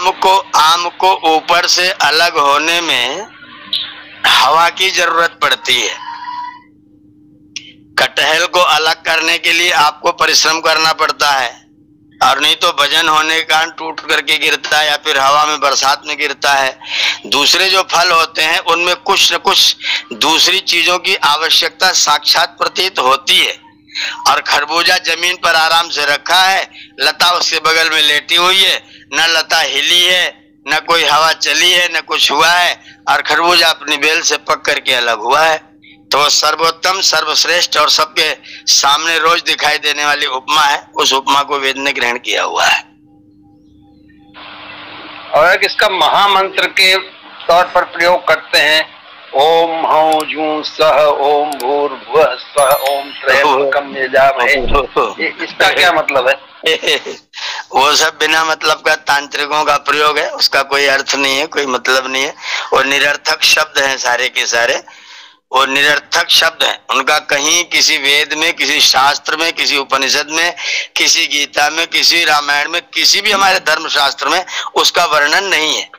आम को ऊपर से अलग होने में हवा की जरूरत पड़ती है। कटहल को अलग करने के लिए आपको परिश्रम करना पड़ता है, और नहीं तो वजन होने के कारण टूट करके गिरता है या फिर हवा में बरसात में गिरता है। दूसरे जो फल होते हैं उनमें कुछ न कुछ दूसरी चीजों की आवश्यकता साक्षात प्रतीत होती है। और खरबूजा जमीन पर आराम से रखा है, लता उसके बगल में लेटी हुई है, न लता हिली है, न कोई हवा चली है, न कुछ हुआ है, और खरबूजा अपनी बेल से पक करके अलग हुआ है। तो वो सर्वोत्तम, सर्वश्रेष्ठ और सबके सामने रोज दिखाई देने वाली उपमा है। उस उपमा को वेद ने ग्रहण किया हुआ है। और इसका महामंत्र के तौर पर प्रयोग करते हैं, ओम हौ जू सह ओम भूर्भुवः स्वः ओम त्र्यंबकम यजामहे। इसका क्या मतलब है? वो सब बिना मतलब का तांत्रिकों का प्रयोग है, उसका कोई अर्थ नहीं है, कोई मतलब नहीं है। वो निरर्थक शब्द हैं सारे के सारे, वो निरर्थक शब्द हैं। उनका कहीं किसी वेद में, किसी शास्त्र में, किसी उपनिषद में, किसी गीता में, किसी रामायण में, किसी भी हमारे धर्म शास्त्र में उसका वर्णन नहीं है।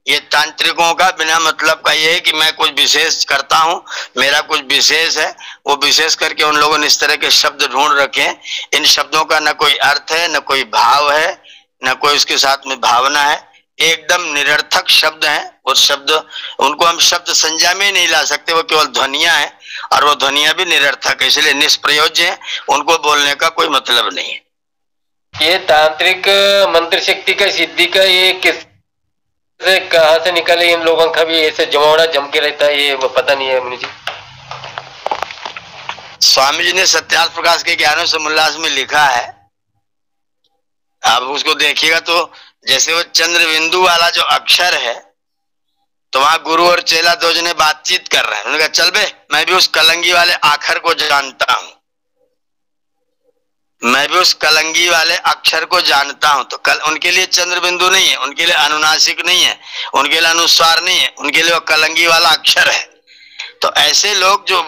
ये तांत्रिकों का बिना मतलब का ये है कि मैं कुछ विशेष करता हूँ, मेरा कुछ विशेष है। वो विशेष करके उन लोगों ने इस तरह के शब्द ढूंढ रखे हैं। इन शब्दों का न कोई अर्थ है, न कोई भाव है, न कोई उसके साथ में भावना है। एकदम निरर्थक शब्द हैं। वो शब्द, उनको हम शब्द संज्ञा में नहीं ला सकते, वो केवल ध्वनियां हैं, और वो ध्वनियां भी निरर्थक है, इसलिए निष्प्रयोज्य हैं। उनको बोलने का कोई मतलब नहीं है। ये तांत्रिक मंत्र शक्ति का सिद्धि का ये किस से कहाँ से निकले? इन लोगों का भी ऐसे जमावड़ा जम के रहता है, ये पता नहीं है मुनि जी। स्वामी जी ने सत्यार्थ प्रकाश के ज्ञानों से उल्लास में लिखा है, आप उसको देखिएगा तो जैसे वो चंद्र बिंदु वाला जो अक्षर है, तो वहां गुरु और चेला दो जने बातचीत कर रहे हैं। उन्होंने कहा चल बे, मैं भी उस कलंगी वाले आखर को जानता हूं, मैं भी उस कलंगी वाले अक्षर को जानता हूं। तो उनके लिए चंद्र बिंदु नहीं है, उनके लिए अनुनासिक नहीं है, उनके लिए अनुस्वार नहीं है, उनके लिए वो कलंगी वाला अक्षर है। तो ऐसे लोग जो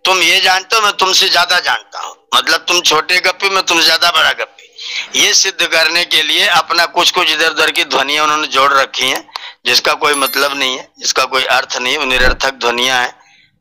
तुम ये जानते हो, मैं तुमसे ज्यादा जानता हूं, मतलब तुम छोटे गप्पी, मैं तुमसे ज्यादा बड़ा गप्पी, ये सिद्ध करने के लिए अपना कुछ कुछ इधर उधर की ध्वनियां उन्होंने जोड़ रखी हैं, जिसका कोई मतलब नहीं है, जिसका कोई अर्थ नहीं है। वो निरर्थक ध्वनियां हैं,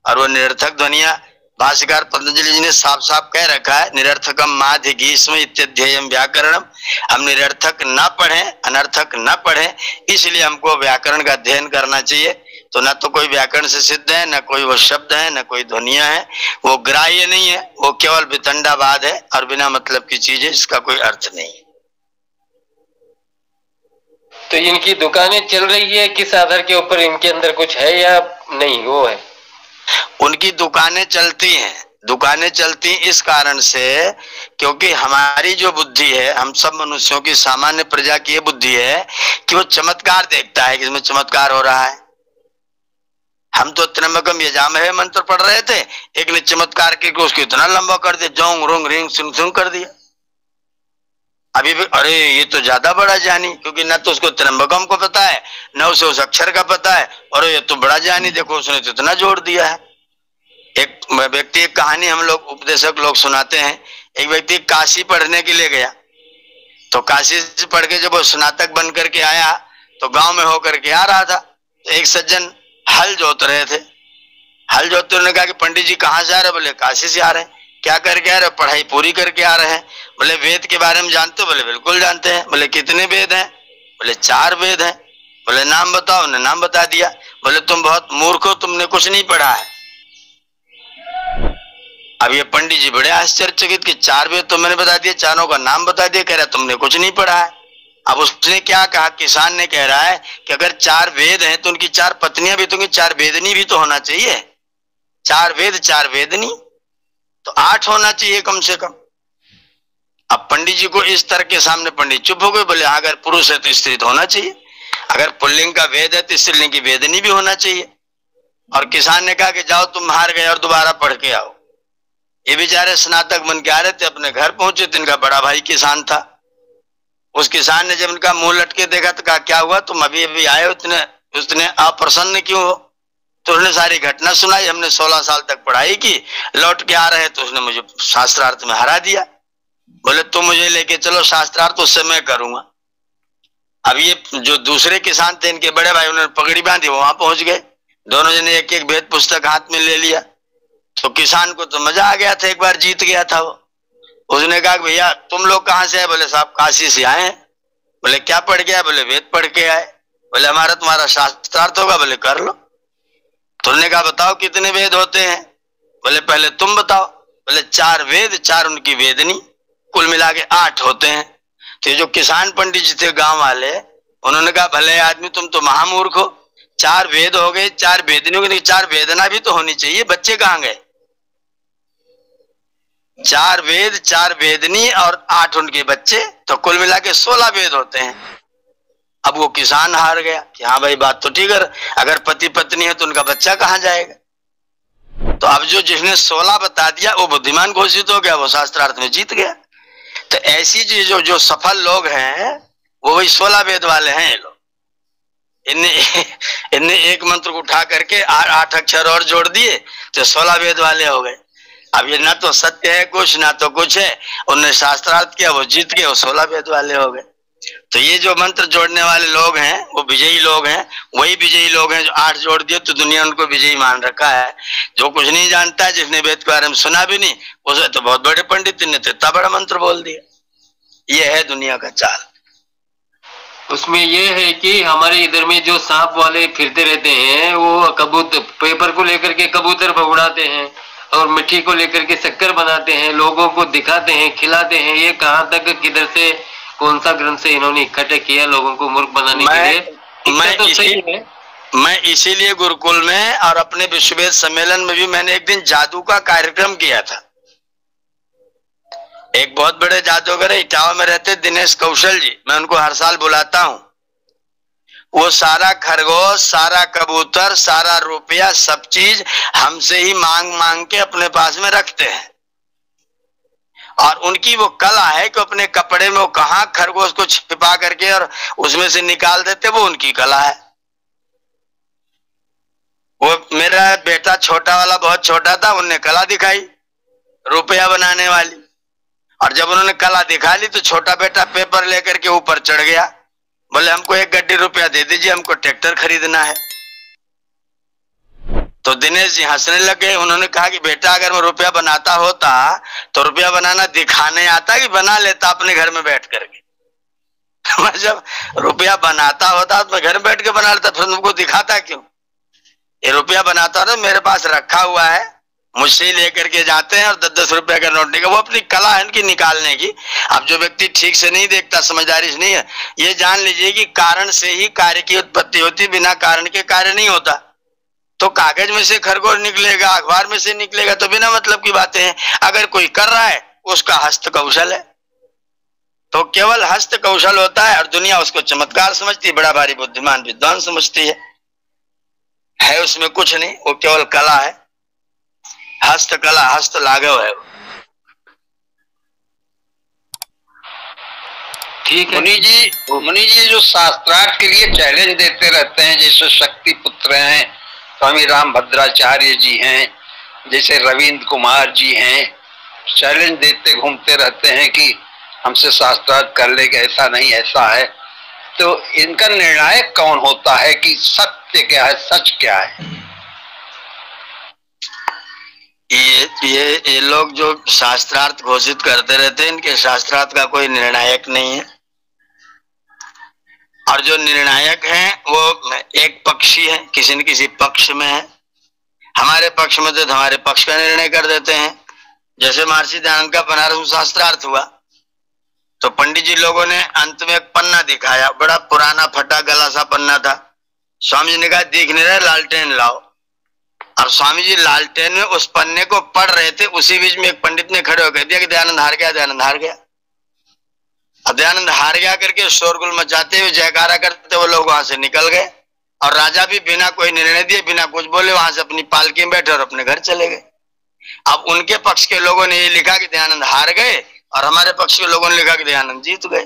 और वो निरर्थक ध्वनियां भाष्यकार पतंजलि जी ने साफ साफ कह रखा है, निरर्थकम माधि गीष्म इत्यध्ययम व्याकरणम। हम निरर्थक न पढ़ें, अनर्थक न पढ़ें, इसलिए हमको व्याकरण का अध्ययन करना चाहिए। तो न तो कोई व्याकरण से सिद्ध है, न कोई वो शब्द है, न कोई ध्वनियां है, वो ग्राह्य नहीं है, वो केवल वितंडावाद है और बिना मतलब की चीज है, इसका कोई अर्थ नहीं है। तो इनकी दुकानें चल रही है किस आधार के ऊपर? इनके अंदर कुछ है या नहीं? वो है, उनकी दुकानें चलती हैं। दुकानें चलती इस कारण से क्योंकि हमारी जो बुद्धि है, हम सब मनुष्यों की, सामान्य प्रजा की ये बुद्धि है कि वो चमत्कार देखता है कि इसमें चमत्कार हो रहा है। हम तो त्र्यंबकम यजामहे मंत्र पढ़ रहे थे, एक ने चमत्कार करके उसको इतना लंबा कर दिया, जोंग रोंग रिंग सुंग सुंग कर दिया। अभी भी अरे ये तो ज्यादा बड़ा जानी, क्योंकि न तो उसको त्र्यंबकम को पता है, न उसे उस अक्षर का पता है, और ये तो बड़ा जानी, देखो उसने तो इतना जोड़ दिया है। एक व्यक्ति, एक कहानी हम लोग उपदेशक लोग सुनाते हैं। एक व्यक्ति काशी पढ़ने के लिए गया, तो काशी से पढ़ के जब वो स्नातक बन करके आया, तो गांव में होकर के आ रहा था, तो एक सज्जन हल जोत रहे थे। हल जोते उन्होंने कहा कि पंडित जी कहाँ से आ रहे? बोले काशी से आ रहे हैं। क्या करके आ रहे? पढ़ाई पूरी करके आ रहे हैं। बोले वेद के बारे में जानते हो? बोले बिल्कुल जानते हैं। बोले कितने वेद हैं? बोले 4 वेद हैं। बोले नाम बताओ? उन्होंने नाम बता दिया। बोले तुम बहुत मूर्ख हो, तुमने कुछ नहीं पढ़ा है। अब ये पंडित जी बड़े आश्चर्यचकित कि 4 वेद तो मैंने बता दिए, चारों का नाम बता दिया, कह रहा तुमने कुछ नहीं पढ़ा है। अब उसने क्या कहा, किसान ने कह रहा है कि अगर 4 वेद हैं तो उनकी 4 पत्नियां भी तो होंगी, 4 वेदनी भी तो होना चाहिए। 4 वेद 4 वेदनी, तो 8 होना चाहिए कम से कम। अब पंडित जी को इस तरह के सामने पंडित चुप हो गए। बोले अगर पुरुष है तो स्त्री तो होना चाहिए, अगर पुल्लिंग का वेद है तो स्त्रीलिंग की वेदनी भी होना चाहिए। और किसान ने कहा कि जाओ तुम हार गए और दोबारा पढ़ के आओ। ये बेचारे स्नातक बन के आ रहे थे, अपने घर पहुंचे तो इनका बड़ा भाई किसान था। उस किसान ने जब इनका मुंह लटके देखा तो कहा क्या हुआ, तुम अभी अभी आए हो, उसने अप्रसन्न क्यों हो? तो उसने सारी घटना सुनाई। हमने 16 साल तक पढ़ाई की, लौट के आ रहे तो उसने मुझे शास्त्रार्थ में हरा दिया। बोले तुम मुझे लेके चलो शास्त्रार्थ, उससे मैं करूंगा। अब ये जो दूसरे किसान थे, इनके बड़े भाई, उन्होंने पगड़ी बांधी, वहां पहुंच गए, दोनों जने एक एक वेद पुस्तक हाथ में ले लिया। तो किसान को तो मजा आ गया था, एक बार जीत गया था वो। उसने कहा भैया तुम लोग कहाँ से आए? बोले साहब काशी से आए हैं। बोले क्या पढ़ के आए? बोले वेद पढ़ के आए। बोले हमारा तुम्हारा शास्त्रार्थ होगा? बोले कर लो। तो उन्होंने कहा बताओ कितने वेद होते हैं? बोले पहले तुम बताओ। बोले 4 वेद, 4 उनकी वेदनी, कुल मिला के 8 होते हैं। तो ये जो किसान पंडित जी थे गांव वाले, उन्होंने कहा भले आदमी तुम तो महामूर्ख हो, 4 वेद हो गए, 4 वेदनी हो गई, 4 वेदना भी तो होनी चाहिए, बच्चे कहाँ गए? 4 वेद, 4 वेदनी और 8 उनके बच्चे, तो कुल मिला के 16 वेद होते हैं। अब वो किसान हार गया कि हाँ भाई बात तो ठीक है, अगर पति पत्नी है तो उनका बच्चा कहाँ जाएगा? तो अब जो जिसने 16 बता दिया वो बुद्धिमान घोषित हो गया, वो शास्त्रार्थ में जीत गया। तो ऐसी जो सफल लोग हैं वो वही 16 वेद वाले हैं। ये लोग इनने एक मंत्र को उठा करके 8 अक्षर और जोड़ दिए तो 16 वेद वाले हो गए। अब ये ना तो सत्य है कुछ, ना तो कुछ है, उन्होंने शास्त्रार्थ किया, वो जीत गए, वो 16 वेद वाले हो गए। तो ये जो मंत्र जोड़ने वाले लोग हैं वो विजयी लोग हैं, वही विजयी लोग हैं जो 8 जोड़ दिए तो दुनिया उनको विजयी मान रखा है। जो कुछ नहीं जानता है, जिसने वेद के बारे में सुना भी नहीं, उसे तो बहुत बड़े पंडित ने तो इतना बड़ा मंत्र बोल दिया। ये है दुनिया का चाल। उसमें ये है कि हमारे इधर में जो सांप वाले फिरते रहते हैं, वो कबूतर, पेपर को लेकर के कबूतर उड़ाते हैं और मिट्टी को लेकर के शक्कर बनाते हैं, लोगों को दिखाते हैं, खिलाते हैं। ये कहाँ तक, किधर से, कौन सा ग्रंथ से इन्होंने इकट्ठे किया लोगों को मूर्ख बनाने के लिए? मैं इसीलिए गुरुकुल में और अपने विश्ववेद सम्मेलन में भी मैंने एक दिन जादू का कार्यक्रम किया था। एक बहुत बड़े जादूगर है, इटावा में रहते, दिनेश कौशल जी, मैं उनको हर साल बुलाता हूं। वो सारा खरगोश, सारा कबूतर, सारा रुपया, सब चीज हमसे ही मांग मांग के अपने पास में रखते हैं। और उनकी वो कला है कि अपने कपड़े में वो कहां खरगोश को छिपा करके और उसमें से निकाल देते, वो उनकी कला है। वो मेरा बेटा छोटा वाला बहुत छोटा था, उनने कला दिखाई रुपया बनाने वाली, और जब उन्होंने कला दिखा ली तो छोटा बेटा पेपर लेकर के ऊपर चढ़ गया, बोले हमको 1 गड्डी रुपया दे दीजिए, हमको ट्रैक्टर खरीदना है। तो दिनेश जी हंसने लगे। उन्होंने कहा कि बेटा अगर मैं रुपया बनाता होता तो रुपया बनाना दिखाने आता कि बना लेता अपने घर में बैठ करके? मैं जब रुपया बनाता होता तो मैं घर में बैठ के बना लेता, फिर तुमको दिखाता क्यों? ये रुपया बनाता होता मेरे पास रखा हुआ है, मुझसे ही लेकर के जाते हैं और 10-10 रुपया का नोट निकाल, वो अपनी कला है इनकी निकालने की। अब जो व्यक्ति ठीक से नहीं देखता, समझदारी से नहीं है, ये जान लीजिए कि कारण से ही कार्य की उत्पत्ति होती, बिना कारण के कार्य नहीं होता। तो कागज में से खरगोश निकलेगा, अखबार में से निकलेगा, तो बिना मतलब की बातें हैं। अगर कोई कर रहा है उसका हस्त कौशल है, तो केवल हस्त कौशल होता है और दुनिया उसको चमत्कार समझती है, बड़ा भारी बुद्धिमान विद्वान समझती है उसमें कुछ नहीं, वो केवल कला है, हस्त कला, हस्त लाघव है। ठीक है मुनि जी जो शास्त्रार्थ के लिए चैलेंज देते रहते हैं, जैसे शक्ति पुत्र हैं, स्वामी राम भद्राचार्य जी हैं, जैसे रविंद्र कुमार जी हैं, चैलेंज देते घूमते रहते हैं कि हमसे शास्त्रार्थ कर लेंगे, ऐसा नहीं ऐसा है। तो इनका निर्णायक कौन होता है कि सत्य क्या है, सच क्या है? ये लोग जो शास्त्रार्थ घोषित करते रहते हैं, इनके शास्त्रार्थ का कोई निर्णायक नहीं है। और जो निर्णायक हैं वो एक पक्षी है, किसी न किसी पक्ष में है। हमारे पक्ष में तो हमारे पक्ष का निर्णय कर देते हैं। जैसे महर्षि दयानंद का बनारस में शास्त्रार्थ हुआ तो पंडित जी लोगों ने अंत में एक पन्ना दिखाया, बड़ा पुराना फटा गला सा पन्ना था। स्वामी जी ने कहा दिख नहीं रहा, लालटेन लाओ। और स्वामी जी लालटेन में उस पन्ने को पढ़ रहे थे, उसी बीच में एक पंडित ने खड़े होकर दिया कि दयानंद हार गया, दयानंद हार गया। दयानंद हार गया करके शोरगुल मचाते हुए जयकारा करते वो लोग वहां से निकल गए, और राजा भी बिना कोई निर्णय दिए, बिना कुछ बोले वहां से अपनी पालकी में बैठे और अपने घर चले गए। अब उनके पक्ष के लोगों ने ये लिखा कि दयानंद हार गए, और हमारे पक्ष के लोगों ने लिखा कि दयानंद जीत गए।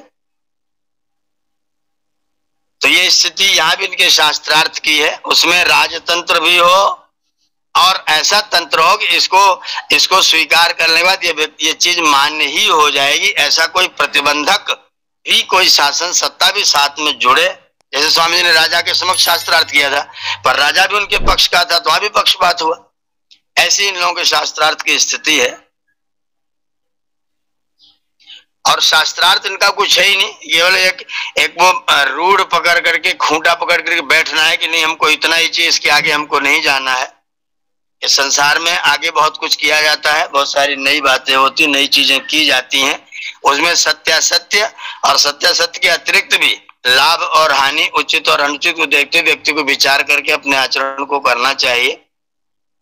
तो ये स्थिति यहाँ भी इनके शास्त्रार्थ की है। उसमें राजतंत्र भी हो और ऐसा तंत्र हो कि इसको स्वीकार करने के बाद ये चीज मान्य ही हो जाएगी, ऐसा कोई प्रतिबंधक भी कोई शासन सत्ता भी साथ में जुड़े। जैसे स्वामी जी ने राजा के समक्ष शास्त्रार्थ किया था, पर राजा भी उनके पक्ष का था, तो वहां भी पक्षपात हुआ। ऐसी इन लोगों के शास्त्रार्थ की स्थिति है। और शास्त्रार्थ इनका कुछ है ही नहीं, केवल एक वो रूढ़ पकड़ करके, खूंटा पकड़ करके बैठना है कि नहीं हमको इतना ही चाहिए, इसके आगे हमको नहीं जाना है। इस संसार में आगे बहुत कुछ किया जाता है, बहुत सारी नई बातें होती, नई चीजें की जाती हैं, उसमें सत्यासत्य और सत्यासत्य के अतिरिक्त भी लाभ और हानि, उचित और अनुचित को देखते हुए व्यक्ति को विचार करके अपने आचरण को करना चाहिए।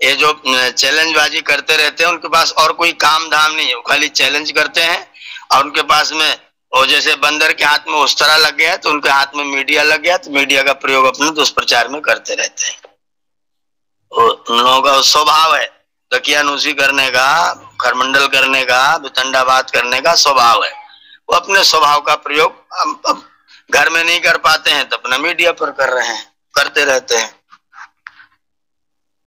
ये जो चैलेंजबाजी करते रहते हैं उनके पास और कोई काम धाम नहीं है, वो खाली चैलेंज करते हैं। और उनके पास में वो जैसे बंदर के हाथ में उस्तरा लग गया तो उनके हाथ में मीडिया लग गया, तो मीडिया का प्रयोग अपने दुष्प्रचार में करते रहते हैं। उन लोगों का स्वभाव है दकियानुसी करने का, खरमंडल करने का, वितंडावाद करने का स्वभाव है। वो अपने स्वभाव का प्रयोग घर में नहीं कर पाते हैं तो अपना मीडिया पर कर रहे हैं, करते रहते हैं।